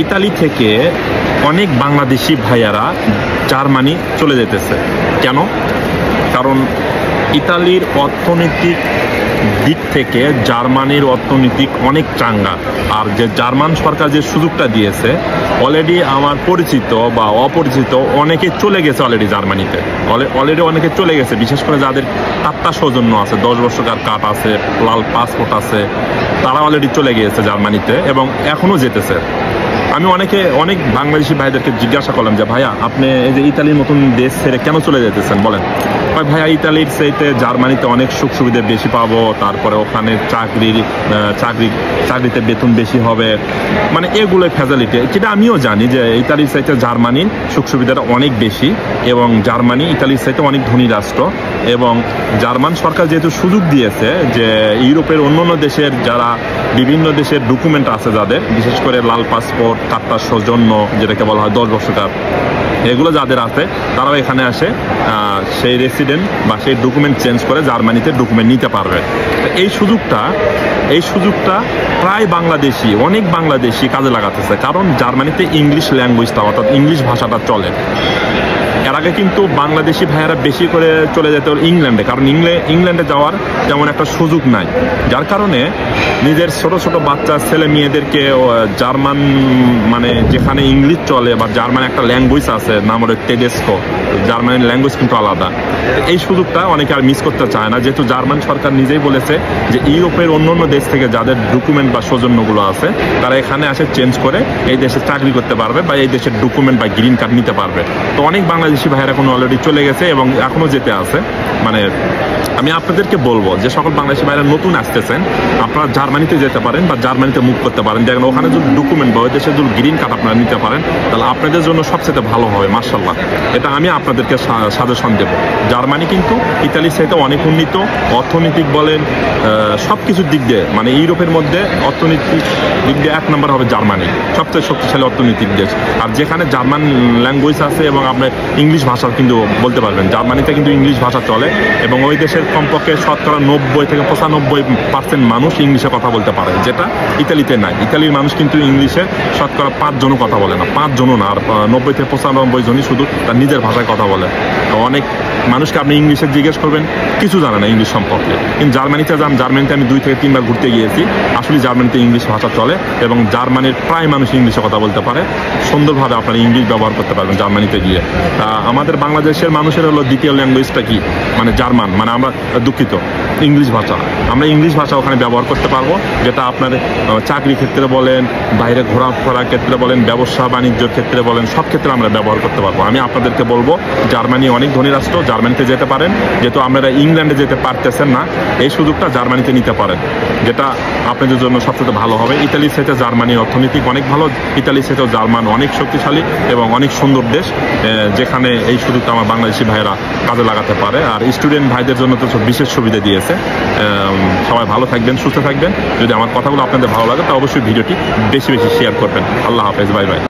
Italy থেকে অনেক বাংলাদেশি ভাইয়ারা জার্মানি চলে যেতেছে। কেন? কারণ ইতালির অর্থনৈতিক দিক থেকে জার্মানির অর্থনৈতিক অনেক চাঙ্গা। আর যে জার্মান সরকার যে সুযোগটা দিয়েছে, অলরেডি আমার পরিচিত বা অপরিচিত অনেকে চলে গেছে অলরেডি জার্মানিতে। অলরেডি অনেকে চলে গেছে, বিশেষ করে যাদের আত্মা সৌজন্য আছে, 10 বছরকার কার্ড আছে, লাল পাসপোর্ট আছে, তারা অলরেডি চলে গিয়েছে জার্মানিতে এবং এখনও যেতেছে। আমি অনেক বাংলাদেশি ভাইদেরকে জিজ্ঞাসা করলাম যে ভাইয়া, আপনি এই যে ইতালির মতন দেশ ছেড়ে কেন চলে যেতেছেন বলেন। ভাইয়া, ইতালির চাইতে জার্মানিতে অনেক সুখ সুবিধা বেশি পাবো, তারপরে ওখানে চাকরিতে বেতন বেশি হবে, মানে এগুলো ফ্যাসিলিটি, যেটা আমিও জানি যে ইতালির চাইতে জার্মানির সুখ সুবিধাটা অনেক বেশি এবং জার্মানি ইতালির চাইতে অনেক ধনী রাষ্ট্র। এবং জার্মান সরকার যেহেতু সুযোগ দিয়েছে যে ইউরোপের অন্যান্য দেশের যারা বিভিন্ন দেশের ডকুমেন্ট আছে যাদের, বিশেষ করে লাল পাসপোর্ট, কার্তার সৌজন্য যেটাকে বলা হয় 10 বছরকার, এগুলো যাদের আছে তারাও এখানে আসে সেই রেসিডেন্ট বা সেই ডকুমেন্ট চেঞ্জ করে জার্মানিতে ডকুমেন্ট নিতে পারবে। এই সুযোগটা প্রায় অনেক বাংলাদেশি কাজে লাগাতেছে, কারণ জার্মানিতে ইংলিশ ল্যাঙ্গুয়েজটা অর্থাৎ ইংলিশ ভাষাটা চলে। এর আগে কিন্তু বাংলাদেশি ভাইয়েরা বেশি করে চলে যেত ইংল্যান্ডে, কারণ ইংল্যান্ডে যাওয়ার তেমন একটা সুযোগ নাই, যার কারণে নিজের ছোট ছোট বাচ্চা ছেলে মেয়েদেরকে জার্মান, মানে যেখানে ইংলিশ চলে বা জার্মান একটা ল্যাঙ্গুয়েজ আছে নাম হলো টেডেস্কো, জার্মানের ল্যাঙ্গুয়েজ কিন্তু আলাদা। এই সুযোগটা অনেকে আর মিস করতে চায় না, যেহেতু জার্মান সরকার নিজেই বলেছে যে ইউরোপের অন্যান্য দেশ থেকে যাদের ডকুমেন্ট বা সৌজন্যগুলো আছে তারা এখানে আসে চেঞ্জ করে এই দেশে চাকরি করতে পারবে বা এই দেশের ডকুমেন্ট বা গ্রিন কার্ড নিতে পারবে। তো অনেক বাংলাদেশি ভাইয়েরা এখন অলরেডি চলে গেছে এবং এখনো যেতে আছে। মানে আমি আপনাদেরকে বলবো যে সকল বাংলাদেশি ভাইয়েরা নতুন আসতেছেন, আপনারা জার্মানিতে যেতে পারেন বা জার্মানিতে মুভ করতে পারেন। দেখেন ওখানে যদি ডকুমেন্ট বা ওই দেশের যদি গ্রিন কার্ড আপনারা নিতে পারেন তাহলে আপনাদের জন্য সবচেয়ে ভালো হবে, মাশাআল্লাহ। এটা আমি আপনাদেরকে সাজেশন দেব। জার্মানি কিন্তু ইতালির সাথে অনেক উন্নত, অর্থনৈতিক বলেন সব কিছুর দিক দিয়ে, মানে ইউরোপের মধ্যে অর্থনৈতিক দিক দিয়ে 1 নম্বর হবে জার্মানি, সবচেয়ে শক্তিশালী অর্থনৈতিক দেশ। আর যেখানে জার্মান ল্যাঙ্গুয়েজ আছে এবং আপনি ইংলিশ ভাষা কিন্তু বলতে পারবেন, জার্মানিতে কিন্তু ইংলিশ ভাষা চলে এবং ওই দেশের কমপক্ষে শতকরা 90 থেকে 95% মানুষ ইংলিশে কথা বলতে পারে, যেটা ইতালিতে নাই। ইতালির মানুষ কিন্তু ইংলিশে শতকরা 5 জনও কথা বলে না, 5 জনও না, আর 90 থেকে 95 জনই শুধু তার নিজের ভাষায় কথা বলে। অনেক মানুষকে আপনি ইংলিশে জিজ্ঞেস করবেন, কিছু জানে না ইংলিশ সম্পর্কে। কিন্তু জার্মানিতে জার্মানিতে আমি 2 থেকে 3 বার ঘুরতে গিয়েছি, আসলে জার্মানিতে ইংলিশ ভাষা চলে এবং জার্মানির প্রায় মানুষ ইংলিশে কথা বলতে পারে। সুন্দরভাবে আপনারা ইংলিশ ব্যবহার করতে পারবেন জার্মানিতে গিয়ে। আমাদের বাংলাদেশের মানুষের হলো দ্বিতীয় ল্যাঙ্গুয়েজটা কি, মানে জার্মান, মানে আমরা দুঃখিত, ইংলিশ ভাষা। আমরা ইংলিশ ভাষা ওখানে ব্যবহার করতে পারবো, যেটা আপনার চাকরি ক্ষেত্রে বলেন, বাইরে ঘোরাফেরার ক্ষেত্রে বলেন, ব্যবসা বাণিজ্যের ক্ষেত্রে বলেন, সব ক্ষেত্রে আমরা ব্যবহার করতে পারবো। আমি আপনাদেরকে বলবো জার্মানি অনেক ধনী রাষ্ট্র, জার্মানিতে যেতে পারেন। যেহেতু আপনারা ইংল্যান্ডে যেতে পারতেছেন না, এই সুযোগটা জার্মানিতে নিতে পারেন, যেটা আপনাদের জন্য সবচেয়ে ভালো হবে। ইতালির সাথে জার্মানির অর্থনৈতিক অনেক ভালো, ইতালির সাথেও জার্মান অনেক শক্তিশালী এবং অনেক সুন্দর দেশ, যেখানে এই সুযোগটা আমার বাংলাদেশি ভাইয়েরা কাজে লাগাতে পারে। আর স্টুডেন্ট ভাইদের জন্য তো বিশেষ সুবিধা দিয়েছে। সবাই ভালো থাকবেন, সুস্থ থাকবেন। যদি আমার কথাগুলো আপনাদের ভালো লাগে তো অবশ্যই ভিডিওটি বেশি বেশি শেয়ার করবেন। আল্লাহ হাফেজ, বাই বাই।